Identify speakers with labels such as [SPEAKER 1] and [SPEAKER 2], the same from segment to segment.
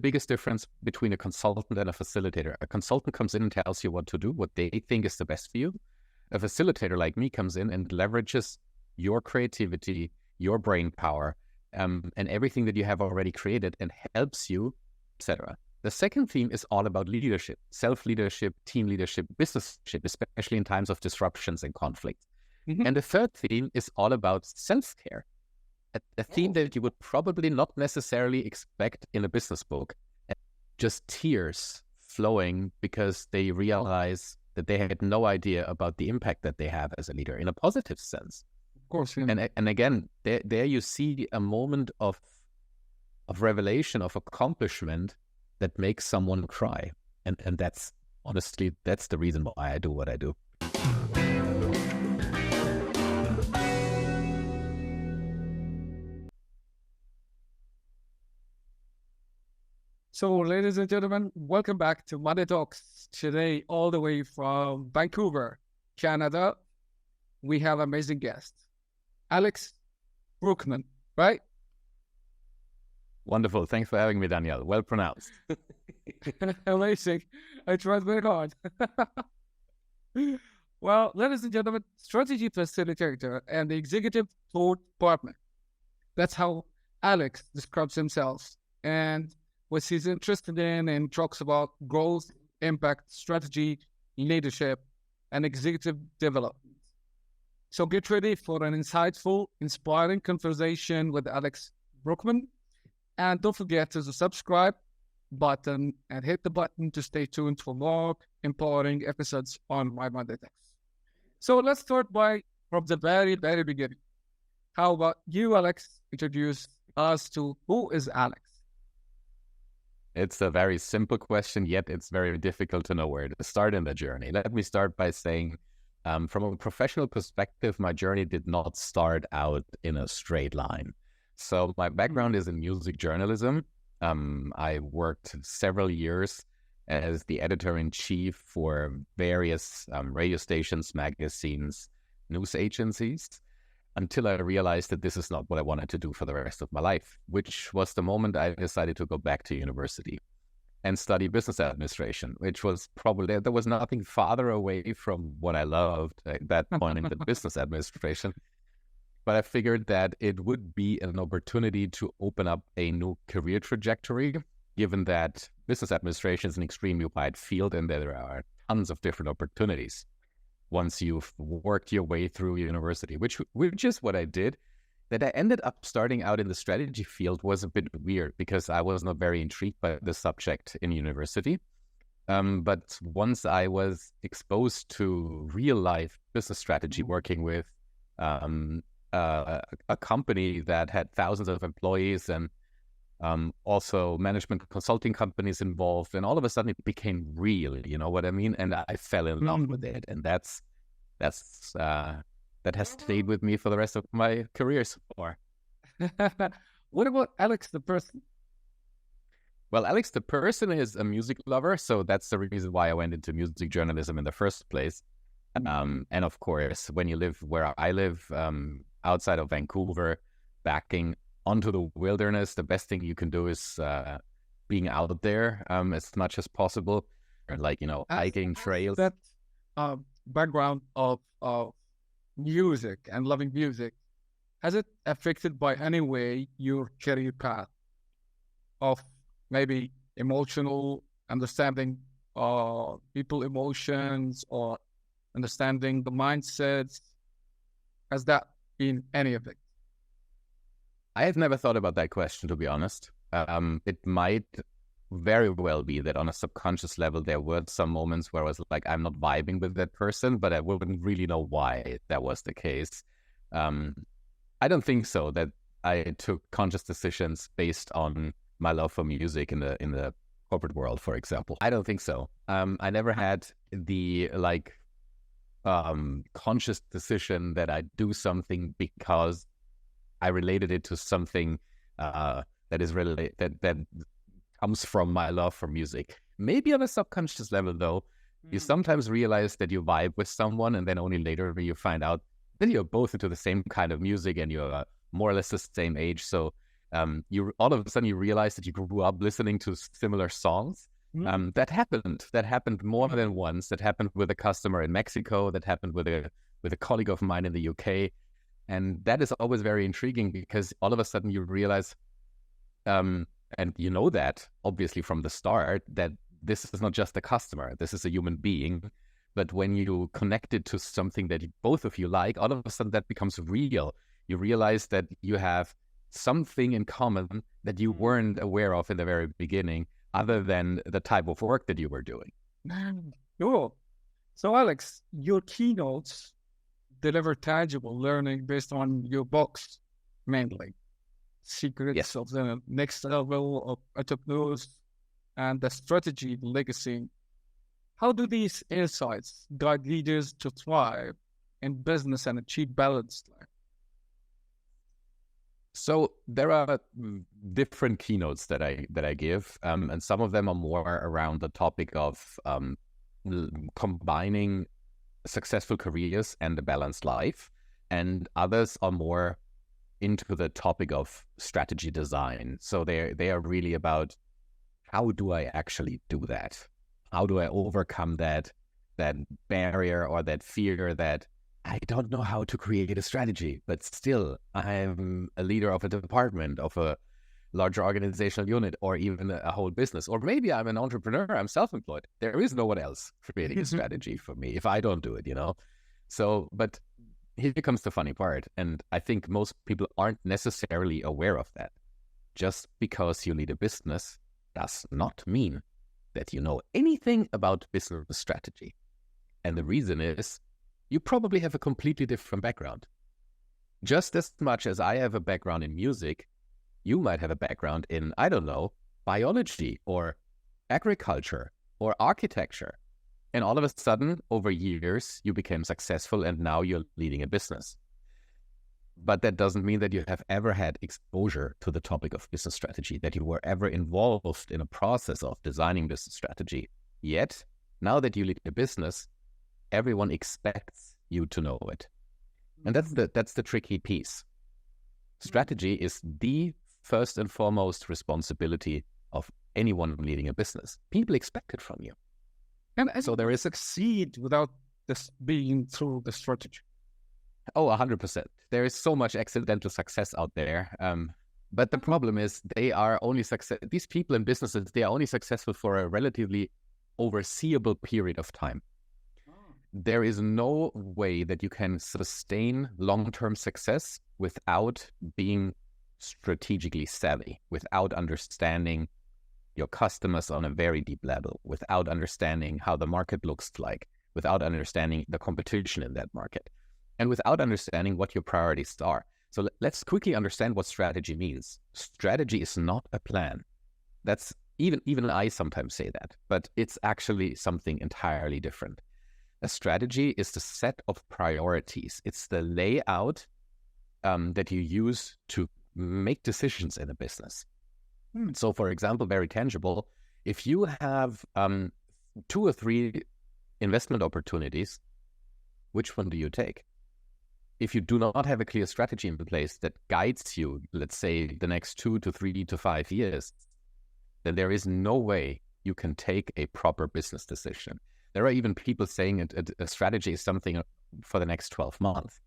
[SPEAKER 1] biggest difference between a consultant and a facilitator. A consultant comes in and tells you what to do, what they think is the best for you. A facilitator like me comes in and leverages your creativity, your brain power, and everything that you have already created and helps you, etc. The second theme is all about leadership, self-leadership, team leadership, business leadership, especially in times of disruptions and conflict. And the third theme is all about self-care, a theme that you would probably not necessarily expect in a business book. Just tears flowing because they realize that they had no idea about the impact that they have as a leader in a positive sense.
[SPEAKER 2] Of course. Yeah.
[SPEAKER 1] And again, there you see a moment of revelation, of accomplishment that makes someone cry. And that's honestly, that's the reason why I do what I do.
[SPEAKER 2] So, ladies and gentlemen, welcome back to Monday Talks. Today, all the way from Vancouver, Canada, we have an amazing guest, Alex Brueckmann, right?
[SPEAKER 1] Wonderful. Thanks for having me, Daniel. Well pronounced.
[SPEAKER 2] Amazing. I tried very hard. Well, ladies and gentlemen, strategy facilitator and the executive thought partner. That's how Alex describes himself and what he's interested in, and talks about growth, impact, strategy, leadership, and executive development. So get ready for an insightful, inspiring conversation with Alex Brueckmann. And don't forget to subscribe button and hit the button to stay tuned for more empowering episodes on My Monday Talks. So let's start from the very, very beginning. How about you, Alex? Introduce us to who is Alex?
[SPEAKER 1] It's a very simple question, yet it's very difficult to know where to start in the journey. Let me start by saying, from a professional perspective, my journey did not start out in a straight line. So my background is in music journalism. I worked several years as the editor-in-chief for various radio stations, magazines, news agencies, until I realized that this is not what I wanted to do for the rest of my life, which was the moment I decided to go back to university and study business administration, which was probably, there was nothing farther away from what I loved at that point in the business administration. But I figured that it would be an opportunity to open up a new career trajectory, given that business administration is an extremely wide field and there are tons of different opportunities once you've worked your way through university, which is what I did. That I ended up starting out in the strategy field was a bit weird because I was not very intrigued by the subject in university. But once I was exposed to real life business strategy, working with a company that had thousands of employees and also management consulting companies involved, and all of a sudden it became real, you know what I mean? And I fell in love with it, and that has stayed with me for the rest of my career so far.
[SPEAKER 2] What about Alex the person?
[SPEAKER 1] Well, Alex the person is a music lover, so that's the reason why I went into music journalism in the first place. And of course, when you live where I live, outside of Vancouver, backing onto the wilderness, the best thing you can do is being out there as much as possible, like, you know, hiking trails.
[SPEAKER 2] That background of music and loving music, has it affected by any way your career path of maybe emotional understanding people emotions or understanding the mindsets? Has that been any of it?
[SPEAKER 1] I have never thought about that question, to be honest. It might very well be that on a subconscious level, there were some moments where I was like, I'm not vibing with that person, but I wouldn't really know why that was the case. I don't think so, that I took conscious decisions based on my love for music in the corporate world, for example. I don't think so. I never had the conscious decision that I do something because I related it to something that comes from my love for music. Maybe on a subconscious level, though, you sometimes realize that you vibe with someone, and then only later you find out that you're both into the same kind of music and you're more or less the same age. So You all of a sudden you realize that you grew up listening to similar songs. That happened more than once. That happened with a customer in Mexico. That happened with a colleague of mine in the UK. And that is always very intriguing because all of a sudden you realize, and you know that obviously from the start, that this is not just a customer, this is a human being. But when you connect it to something that both of you like, all of a sudden that becomes real. You realize that you have something in common that you weren't aware of in the very beginning, other than the type of work that you were doing.
[SPEAKER 2] Cool. So Alex, your keynotes deliver tangible learning based on your books, mainly. Secrets of the next level of entrepreneurs and the strategy, the legacy. How do these insights guide leaders to thrive in business and achieve balanced life?
[SPEAKER 1] So there are different keynotes that I give, and some of them are more around the topic of combining successful careers and a balanced life, and others are more into the topic of strategy design. So they are really about, how do I actually do that? How do I overcome that barrier or that fear that I don't know how to create a strategy, but still I'm a leader of a department, of a larger organizational unit, or even a whole business. Or maybe I'm an entrepreneur, I'm self-employed. There is no one else creating a strategy for me if I don't do it, So, but here comes the funny part. And I think most people aren't necessarily aware of that. Just because you lead a business does not mean that you know anything about business strategy. And the reason is, you probably have a completely different background. Just as much as I have a background in music, you might have a background in, I don't know, biology or agriculture or architecture. And all of a sudden, over years, you became successful and now you're leading a business. But that doesn't mean that you have ever had exposure to the topic of business strategy, that you were ever involved in a process of designing business strategy. Yet, now that you lead a business, everyone expects you to know it. And that's the tricky piece. Strategy is the first and foremost responsibility of anyone leading a business. People expect it from you.
[SPEAKER 2] And so there is succeed without this being through the strategy.
[SPEAKER 1] Oh, 100%. There is so much accidental success out there. But the problem is these people in businesses, they are only successful for a relatively overseeable period of time. There is no way that you can sustain long-term success without being strategically savvy, without understanding your customers on a very deep level, without understanding how the market looks like, without understanding the competition in that market, and without understanding what your priorities are. So let's quickly understand what strategy means. Strategy is not a plan. That's even I sometimes say that, but it's actually something entirely different. A strategy is the set of priorities. It's the layout that you use to make decisions in a business. So, for example, very tangible, if you have 2 or 3 investment opportunities, which one do you take? If you do not have a clear strategy in place that guides you, let's say, the next 2 to 3 to 5 years, then there is no way you can take a proper business decision. There are even people saying a strategy is something for the next 12 months.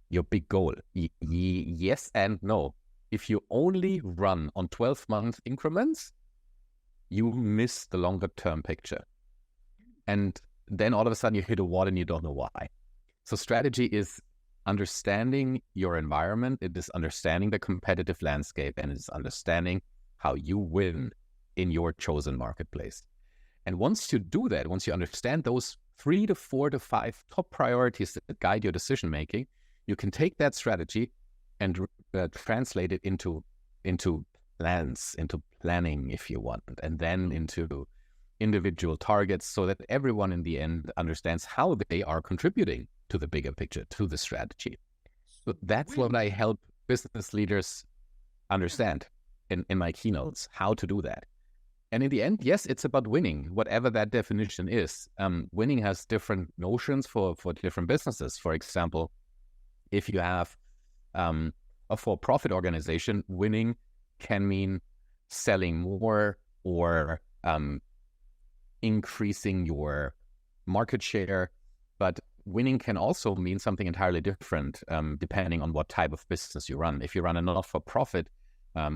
[SPEAKER 1] Your big goal. Yes and no. If you only run on 12-month increments, you miss the longer term picture. And then all of a sudden you hit a wall and you don't know why. So strategy is understanding your environment. It is understanding the competitive landscape, and it's understanding how you win in your chosen marketplace. And once you do that, once you understand those 3 to 4 to 5 top priorities that guide your decision-making, you can take that strategy and translate it into plans, into planning, if you want, and then into individual targets so that everyone in the end understands how they are contributing to the bigger picture, to the strategy. So that's what I help business leaders understand in my keynotes, how to do that. And in the end, yes, it's about winning, whatever that definition is. Winning has different notions for different businesses. For example, if you have a for-profit organization, winning can mean selling more or increasing your market share. But winning can also mean something entirely different, depending on what type of business you run. If you run a not-for-profit,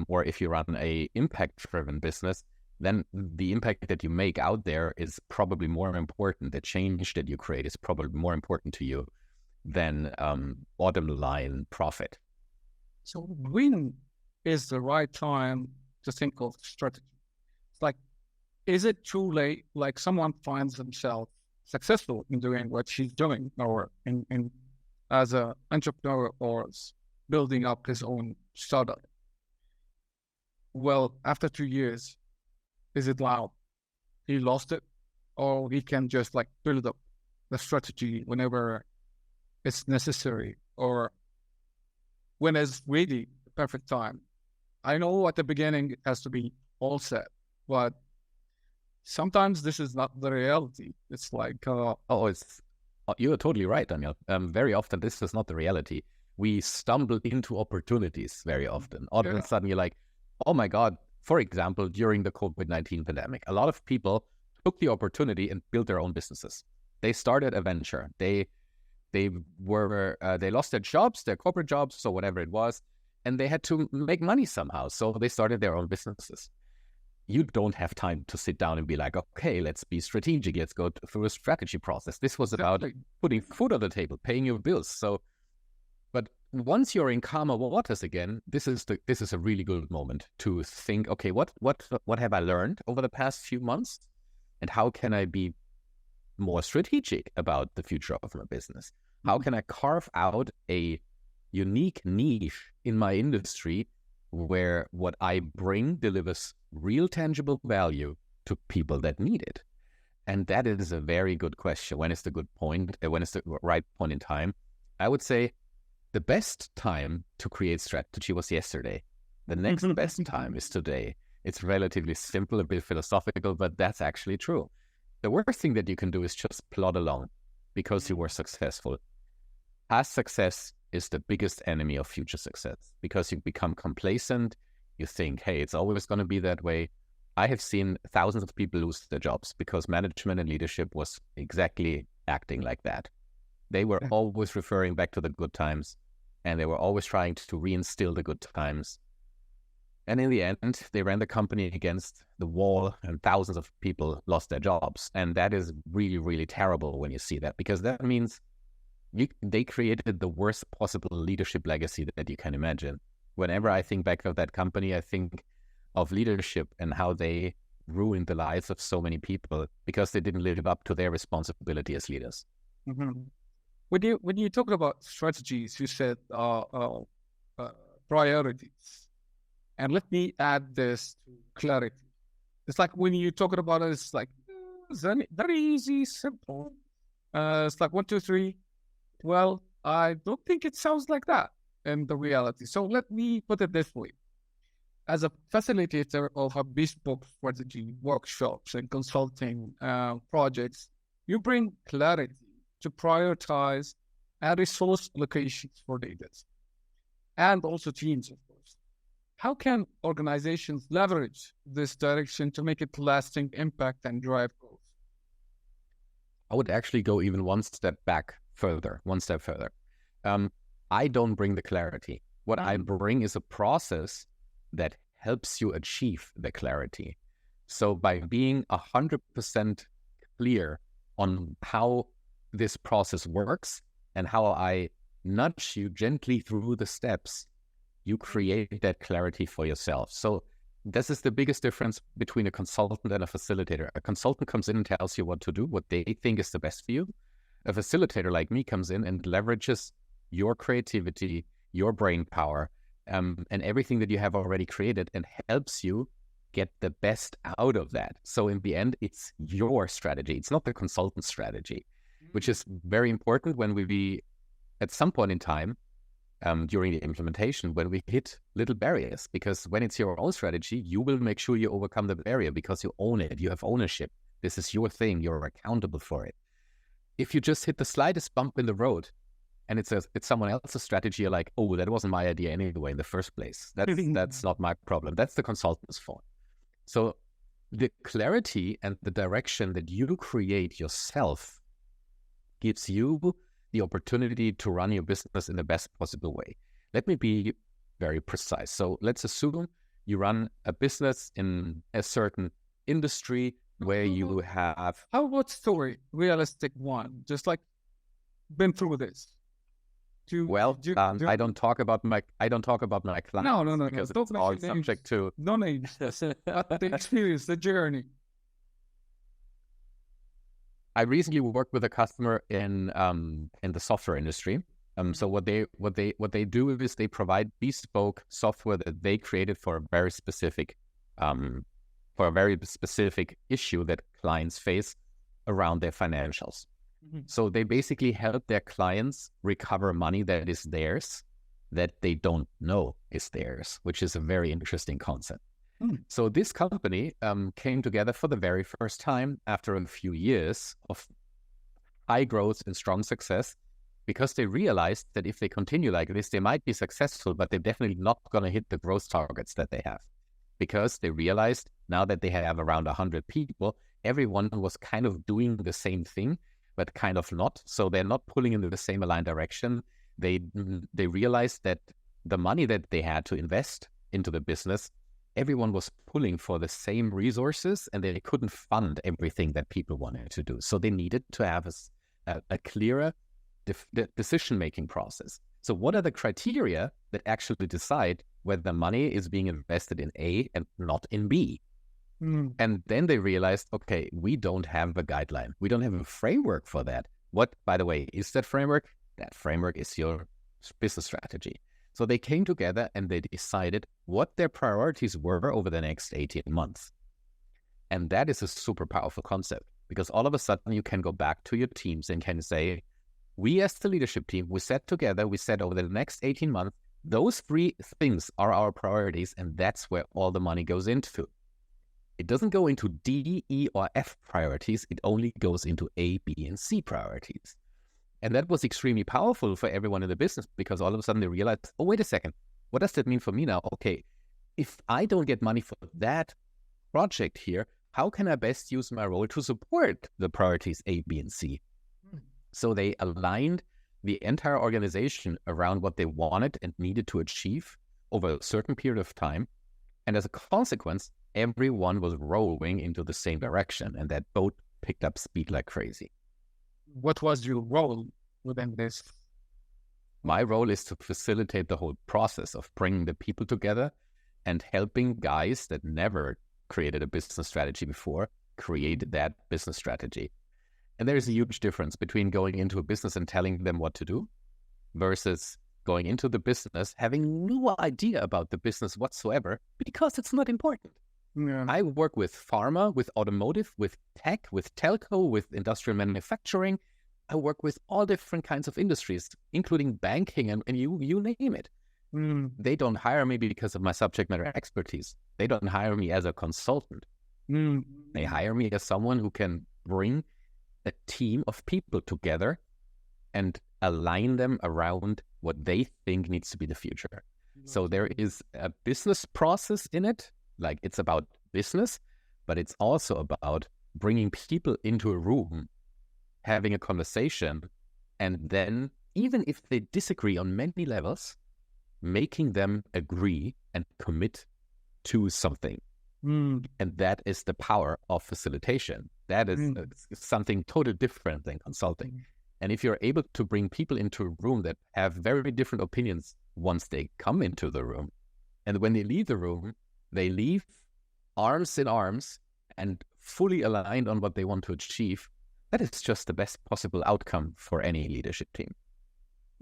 [SPEAKER 1] or if you run a impact-driven business, then the impact that you make out there is probably more important. The change that you create is probably more important to you than bottom line profit.
[SPEAKER 2] So when is the right time to think of strategy? It's like, is it too late? Like someone finds themselves successful in doing what she's doing, or in as an entrepreneur, or building up his own startup. Well, after 2 years, is it loud? He lost it, or he can just like build up the strategy whenever it's necessary, or when it's really the perfect time. I know at the beginning it has to be all set, but sometimes this is not the reality. It's like,
[SPEAKER 1] you're totally right, Daniel. Very often this is not the reality. We stumble into opportunities very often. All of a sudden you're like, oh my God. For example, during the COVID-19 pandemic, a lot of people took the opportunity and built their own businesses. They started a venture. They lost their jobs, their corporate jobs, or whatever it was, and they had to make money somehow. So they started their own businesses. You don't have time to sit down and be like, okay, let's be strategic. Let's go through a strategy process. This was about putting food on the table, paying your bills. So, but once you're in calmer waters again, this is a really good moment to think, okay, what have I learned over the past few months, and how can I be more strategic about the future of my business? How can I carve out a unique niche in my industry where what I bring delivers real tangible value to people that need it? And that is a very good question. When is the good point? When is the right point in time? I would say the best time to create strategy was yesterday. The next best time is today. It's relatively simple, a bit philosophical, but that's actually true. The worst thing that you can do is just plod along because you were successful. Past success is the biggest enemy of future success because you become complacent. You think, hey, it's always going to be that way. I have seen thousands of people lose their jobs because management and leadership was exactly acting like that. They were always referring back to the good times, and they were always trying to reinstill the good times. And in the end, they ran the company against the wall, and thousands of people lost their jobs. And that is really, really terrible when you see that, because that means they created the worst possible leadership legacy that you can imagine. Whenever I think back of that company, I think of leadership and how they ruined the lives of so many people because they didn't live up to their responsibility as leaders.
[SPEAKER 2] Mm-hmm. When you talk about strategies, you said priorities. And let me add this to clarity. It's like when you talk about it, it's like very easy, simple. It's like 1, 2, 3. Well, I don't think it sounds like that in the reality. So let me put it this way. As a facilitator of a bespoke strategy workshops and consulting projects, you bring clarity to prioritize and resource allocations for leaders and also teams, of course. How can organizations leverage this direction to make it lasting impact and drive growth?
[SPEAKER 1] I would actually go even one step further. I don't bring the clarity. What I bring is a process that helps you achieve the clarity. So by being 100% clear on how this process works and how I nudge you gently through the steps, you create that clarity for yourself. So this is the biggest difference between a consultant and a facilitator. A consultant comes in and tells you what to do, what they think is the best for you. A facilitator like me comes in and leverages your creativity, your brain power, and everything that you have already created, and helps you get the best out of that. So in the end, it's your strategy. It's not the consultant's strategy, which is very important when we at some point in time, during the implementation, when we hit little barriers, because when it's your own strategy, you will make sure you overcome the barrier because you own it. You have ownership. This is your thing. You're accountable for it. If you just hit the slightest bump in the road and it's someone else's strategy, you're like, oh, that wasn't my idea anyway in the first place. That's not my problem. That's the consultant's fault. So the clarity and the direction that you create yourself gives you the opportunity to run your business in the best possible way. Let me be very precise. So let's assume you run a business in a certain industry where you have...
[SPEAKER 2] How about story? Realistic one. Just like been through this.
[SPEAKER 1] I don't talk about my clients.
[SPEAKER 2] No.
[SPEAKER 1] Because
[SPEAKER 2] Don't
[SPEAKER 1] it's all subject to...
[SPEAKER 2] No names. But the experience, the journey.
[SPEAKER 1] I recently worked with a customer in the software industry. So what they do is they provide bespoke software that they created for a very specific issue that clients face around their financials. Mm-hmm. So they basically help their clients recover money that is theirs, that they don't know is theirs, which is a very interesting concept. Mm. So this company came together for the very first time after a few years of high growth and strong success, because they realized that if they continue like this, they might be successful, but they're definitely not going to hit the growth targets that they have. Because they realized now that they have around 100 people, everyone was kind of doing the same thing, but kind of not. So they're not pulling in the same aligned direction. They realized that the money that they had to invest into the business, everyone was pulling for the same resources, and they couldn't fund everything that people wanted to do. So they needed to have a clearer decision-making process. So what are the criteria that actually decide whether the money is being invested in A and not in B? Mm. And then they realized, okay, we don't have a guideline. We don't have a framework for that. What, by the way, is that framework? That framework is your business strategy. So they came together and they decided what their priorities were over the next 18 months. And that is a super powerful concept, because all of a sudden you can go back to your teams and can say, we as the leadership team, we sat together, we said over the next 18 months, those 3 things are our priorities, and that's where all the money goes into. It doesn't go into D, E, or F priorities. It only goes into A, B, and C priorities. And that was extremely powerful for everyone in the business, because all of a sudden they realized, oh, wait a second, what does that mean for me now? Okay, if I don't get money for that project here, how can I best use my role to support the priorities A, B, and C? So they aligned the entire organization around what they wanted and needed to achieve over a certain period of time. And as a consequence, everyone was rowing into the same direction, and that boat picked up speed like crazy.
[SPEAKER 2] What was your role within this?
[SPEAKER 1] My role is to facilitate the whole process of bringing the people together and helping guys that never created a business strategy before create that business strategy. And there's a huge difference between going into a business and telling them what to do versus going into the business having no idea about the business whatsoever, because it's not important. Yeah. I work with pharma, with automotive, with tech, with telco, with industrial manufacturing. I work with all different kinds of industries, including banking and you name it. Mm. They don't hire me because of my subject matter expertise. They don't hire me as a consultant. Mm. They hire me as someone who can bring a team of people together and align them around what they think needs to be the future. So there is a business process in it, like it's about business, but it's also about bringing people into a room, having a conversation, and then even if they disagree on many levels, making them agree and commit to something. Mm. And that is the power of facilitation. That is something totally different than consulting. Mm. And if you're able to bring people into a room that have very different opinions once they come into the room, and when they leave the room, they leave arms in arms and fully aligned on what they want to achieve, that is just the best possible outcome for any leadership team.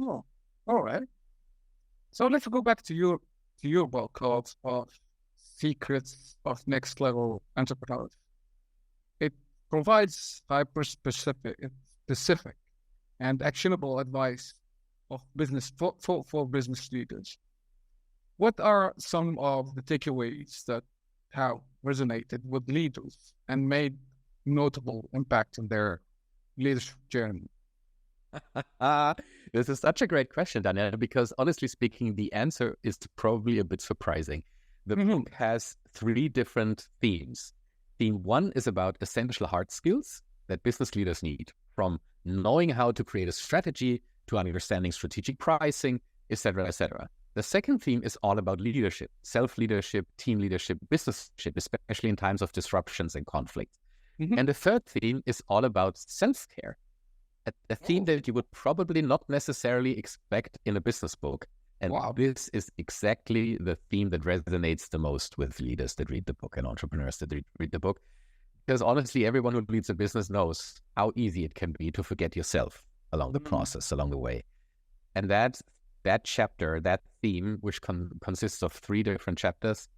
[SPEAKER 2] Oh, all right. So let's go back to your book of Secrets of Next Level Entrepreneurs. It provides hyper-specific and actionable advice of business for business leaders. What are some of the takeaways that have resonated with leaders and made notable impact in their leadership journey?
[SPEAKER 1] This is such a great question, Daniel, because honestly speaking, the answer is probably a bit surprising. The book has three different themes. Theme one is about essential hard skills that business leaders need, from knowing how to create a strategy to understanding strategic pricing, etc., etc. The second theme is all about leadership, self-leadership, team leadership, business leadership, especially in times of disruptions and conflict. And the third theme is all about self-care, a theme that you would probably not necessarily expect in a business book. And this is exactly the theme that resonates the most with leaders that read the book and entrepreneurs that read the book. Because honestly, everyone who leads a business knows how easy it can be to forget yourself along the process, along the way. And that chapter, that theme, which consists of three different chapters,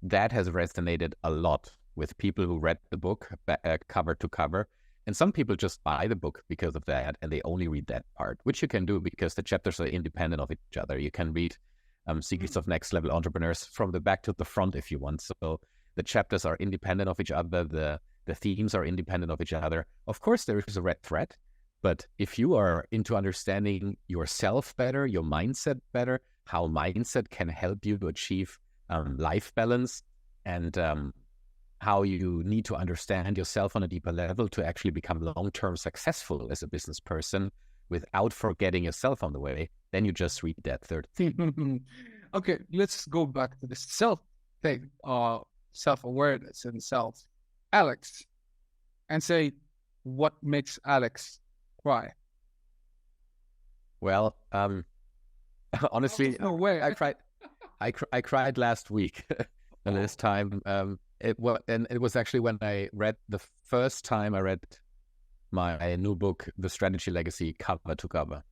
[SPEAKER 1] that has resonated a lot with people who read the book cover to cover. And some people just buy the book because of that, and they only read that part, which you can do because the chapters are independent of each other. You can read Secrets of Next Level Entrepreneurs from the back to the front if you want. So the chapters are independent of each other. The themes are independent of each other. Of course, there is a red thread, but if you are into understanding yourself better, your mindset better, how mindset can help you to achieve life balance, and how you need to understand yourself on a deeper level to actually become long-term successful as a business person without forgetting yourself on the way, then you just read that third theme.
[SPEAKER 2] Okay, let's go back to the self thing, self-awareness and self. Alex, and say, what makes Alex cry?
[SPEAKER 1] Well, honestly,
[SPEAKER 2] no way.
[SPEAKER 1] I cried last week. And this time, it was actually when I read the first time I read my new book, The Strategy Legacy, cover to cover.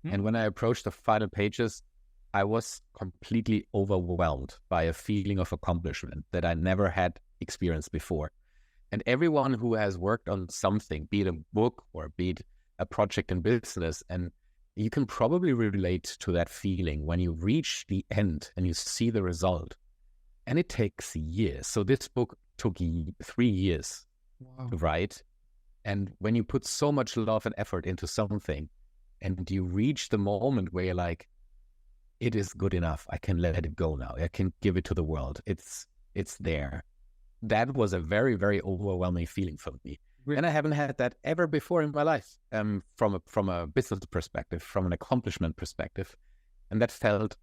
[SPEAKER 1] And when I approached the final pages, I was completely overwhelmed by a feeling of accomplishment that I never had experienced before. And everyone who has worked on something, be it a book or be it a project in business, and you can probably relate to that feeling when you reach the end and you see the result. And it takes years. So this book took 3 years to write. And when you put so much love and effort into something and you reach the moment where you're like, it is good enough, I can let it go now, I can give it to the world, it's there. That was a very, very overwhelming feeling for me. And I haven't had that ever before in my life, from a business perspective, from an accomplishment perspective. And that felt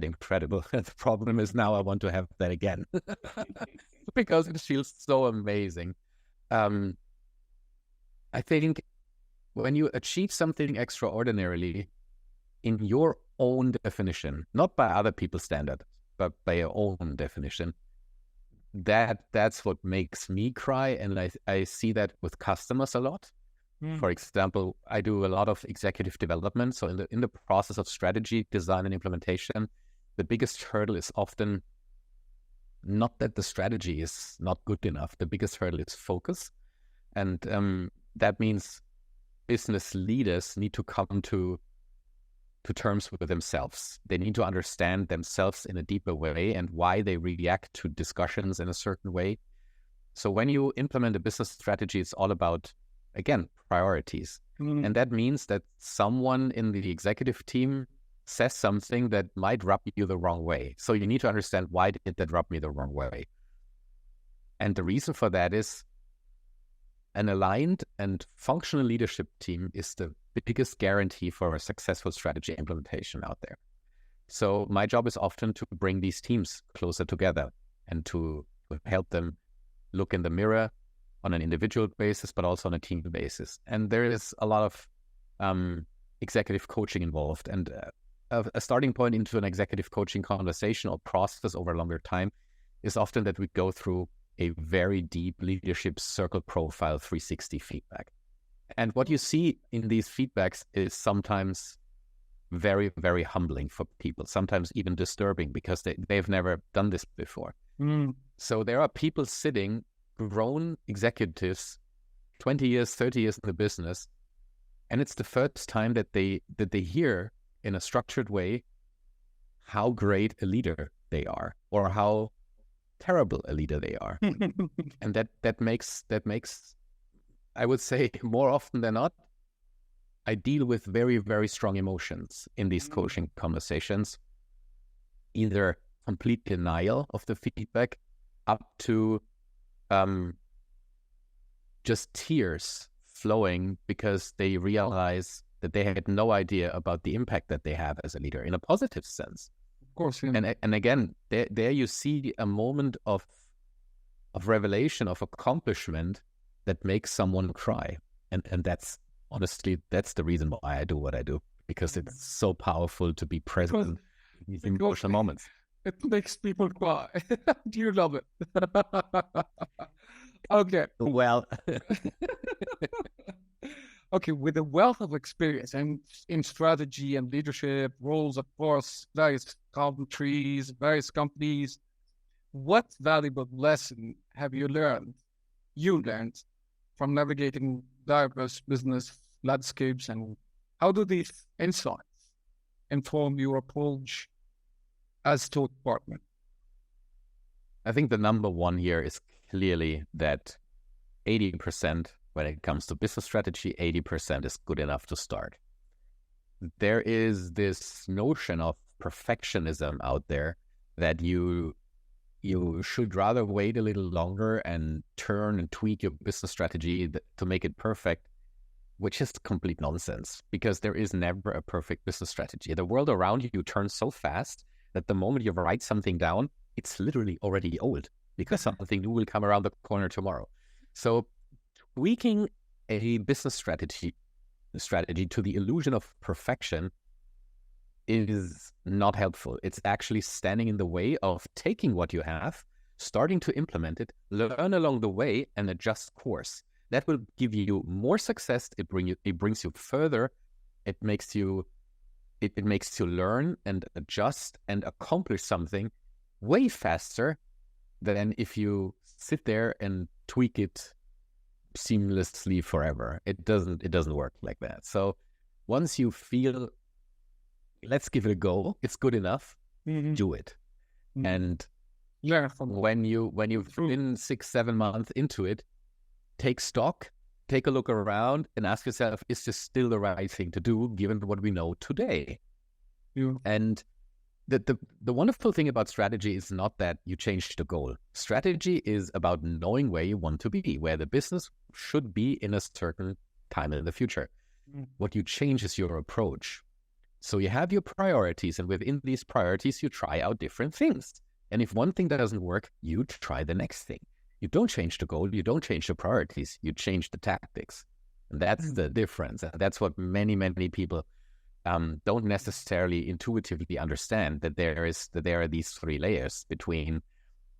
[SPEAKER 1] incredible. The problem is now I want to have that again because it feels so amazing. I think when you achieve something extraordinarily in your own definition, not by other people's standard, but by your own definition, that's what makes me cry. And I see that with customers a lot. For example, I do a lot of executive development. So in the process of strategy, design, and implementation, the biggest hurdle is often not that the strategy is not good enough. The biggest hurdle is focus. And that means business leaders need to come to terms with themselves. They need to understand themselves in a deeper way and why they react to discussions in a certain way. So when you implement a business strategy, it's all about, again, priorities. And that means that someone in the executive team says something that might rub you the wrong way. So you need to understand, why did that rub me the wrong way? And the reason for that is an aligned and functional leadership team is the biggest guarantee for a successful strategy implementation out there. So my job is often to bring these teams closer together and to help them look in the mirror on an individual basis, but also on a team basis. And there is a lot of executive coaching involved. And a starting point into an executive coaching conversation or process over a longer time is often that we go through a very deep leadership circle profile 360 feedback. And what you see in these feedbacks is sometimes very, very humbling for people, sometimes even disturbing because they've never done this before. So there are people sitting, grown executives, 20 years, 30 years in the business, and it's the first time that they hear in a structured way how great a leader they are or how terrible a leader they are. And that makes, I would say, more often than not, I deal with very, very strong emotions in these coaching conversations, either complete denial of the feedback up to just tears flowing because they realize that they had no idea about the impact that they have as a leader in a positive sense.
[SPEAKER 2] Of course. Yeah.
[SPEAKER 1] And again, there you see a moment of revelation, of accomplishment that makes someone cry. And that's honestly, that's the reason why I do what I do, because it's so powerful to be present in these emotional moments.
[SPEAKER 2] It makes people cry. Do you love it? Okay.
[SPEAKER 1] Well,
[SPEAKER 2] okay, with a wealth of experience and in strategy and leadership roles across various countries, various companies, what valuable lesson have you learned from navigating diverse business landscapes, and how do these insights inform your approach as taught partner?
[SPEAKER 1] I think the number one here is clearly that 80% when it comes to business strategy, 80% is good enough to start. There is this notion of perfectionism out there that you should rather wait a little longer and turn and tweak your business strategy to make it perfect, which is complete nonsense, because there is never a perfect business strategy. The world around you turns so fast that the moment you write something down, it's literally already old, because something new will come around the corner tomorrow. So tweaking a business strategy to the illusion of perfection is not helpful. It's actually standing in the way of taking what you have, starting to implement it, learn along the way, and adjust course. That will give you more success. It brings you further. It makes you learn and adjust and accomplish something way faster than if you sit there and tweak it seamlessly forever. It doesn't work like that. So once you feel, let's give it a go, it's good enough, do it. And when you've been 6-7 months into it, take stock, take a look around, and ask yourself, is this still the right thing to do given what we know today? And the wonderful thing about strategy is not that you change the goal. Strategy is about knowing where you want to be, where the business should be in a certain time in the future. What you change is your approach. So you have your priorities, and within these priorities, you try out different things. And if one thing doesn't work, you try the next thing. You don't change the goal, you don't change the priorities, you change the tactics. And that's the difference. And that's what many, many people don't necessarily intuitively understand, that there are these three layers between,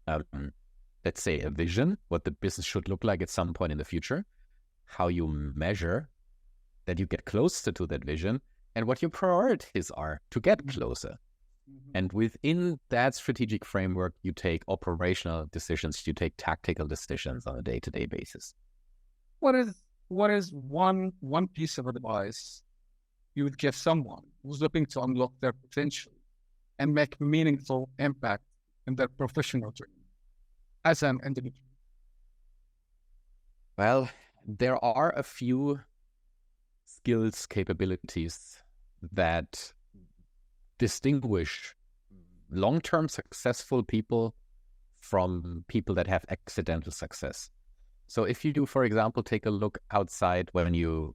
[SPEAKER 1] let's say, a vision, what the business should look like at some point in the future, how you measure that you get closer to that vision, and what your priorities are to get closer. And within that strategic framework, you take operational decisions, you take tactical decisions on a day-to-day basis.
[SPEAKER 2] What is one piece of advice you would give someone who's looking to unlock their potential and make meaningful impact in their professional journey as an individual?
[SPEAKER 1] Well, there are a few skills, capabilities that distinguish long-term successful people from people that have accidental success. So if you do, for example, take a look outside when you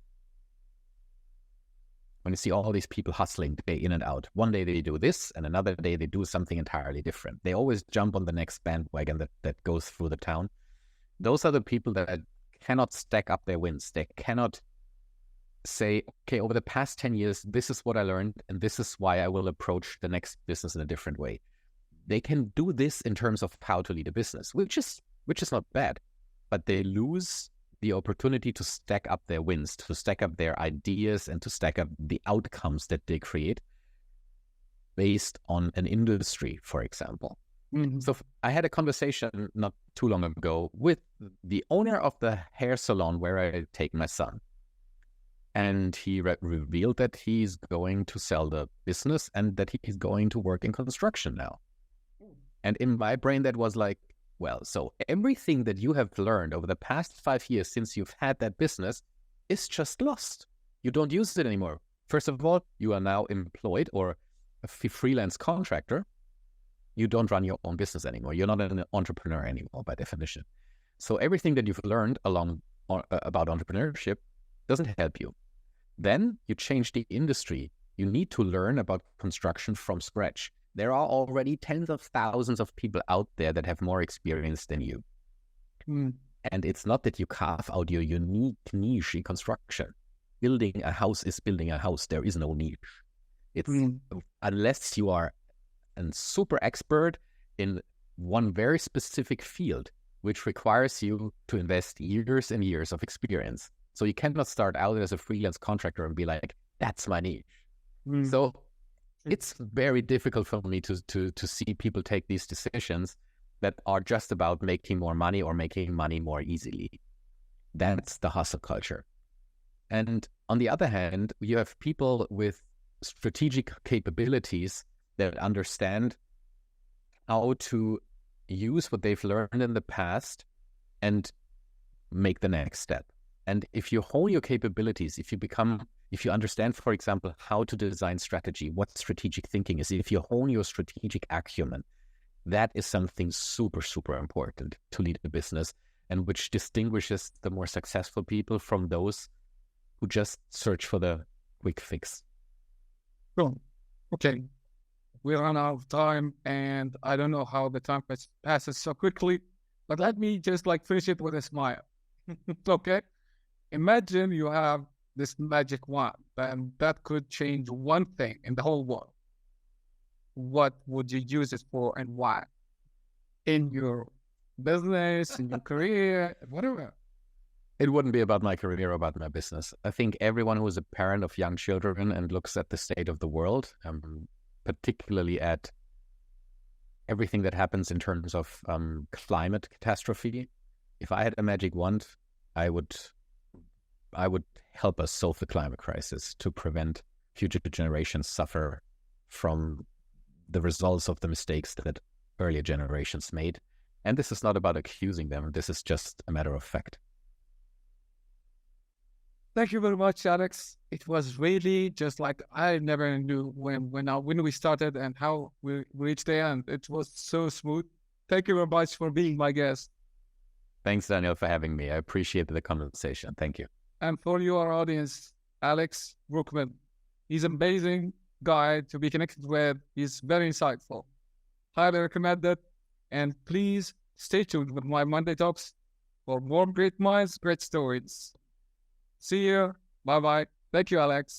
[SPEAKER 1] see all these people hustling day in and out. One day they do this, and another day they do something entirely different. They always jump on the next bandwagon that goes through the town. Those are the people that cannot stack up their wins. They cannot say, okay, over the past 10 years, this is what I learned, and this is why I will approach the next business in a different way. They can do this in terms of how to lead a business, which is not bad, but they lose the opportunity to stack up their wins, to stack up their ideas, and to stack up the outcomes that they create based on an industry, for example. So I had a conversation not too long ago with the owner of the hair salon where I take my son. And he revealed that he's going to sell the business and that he's going to work in construction now. And in my brain, that was like, well, so everything that you have learned over the past 5 years since you've had that business is just lost. You don't use it anymore. First of all, you are now employed or a freelance contractor. You don't run your own business anymore. You're not an entrepreneur anymore by definition. So everything that you've learned about entrepreneurship doesn't help you. Then you change the industry. You need to learn about construction from scratch. There are already tens of thousands of people out there that have more experience than you. And it's not that you carve out your unique niche in construction. Building a house is building a house. There is no niche. It's unless you are a super expert in one very specific field, which requires you to invest years and years of experience. So you cannot start out as a freelance contractor and be like, that's my niche. So it's very difficult for me to see people take these decisions that are just about making more money or making money more easily. That's the hustle culture. And on the other hand, you have people with strategic capabilities that understand how to use what they've learned in the past and make the next step. And if you hone your capabilities, if you understand, for example, how to design strategy, what strategic thinking is, if you hone your strategic acumen, that is something super, super important to lead a business, and which distinguishes the more successful people from those who just search for the quick fix.
[SPEAKER 2] Cool. Okay. We run out of time, and I don't know how the time passes so quickly, but let me just finish it with a smile. Okay? Imagine you have this magic wand, and that could change one thing in the whole world. What would you use it for and why? In your business, in your career, whatever.
[SPEAKER 1] It wouldn't be about my career or about my business. I think everyone who is a parent of young children and looks at the state of the world, particularly at everything that happens in terms of climate catastrophe, if I had a magic wand, I would help us solve the climate crisis to prevent future generations suffer from the results of the mistakes that earlier generations made. And this is not about accusing them. This is just a matter of fact.
[SPEAKER 2] Thank you very much, Alex. It was really just I never knew when we started and how we reached there, and it was so smooth. Thank you very much for being my guest.
[SPEAKER 1] Thanks, Daniel, for having me. I appreciate the conversation. Thank you.
[SPEAKER 2] And for your audience, Alex Brueckmann. He's an amazing guy to be connected with. He's very insightful. Highly recommend it. And please stay tuned with my Monday Talks for more great minds, great stories. See you. Bye-bye. Thank you, Alex.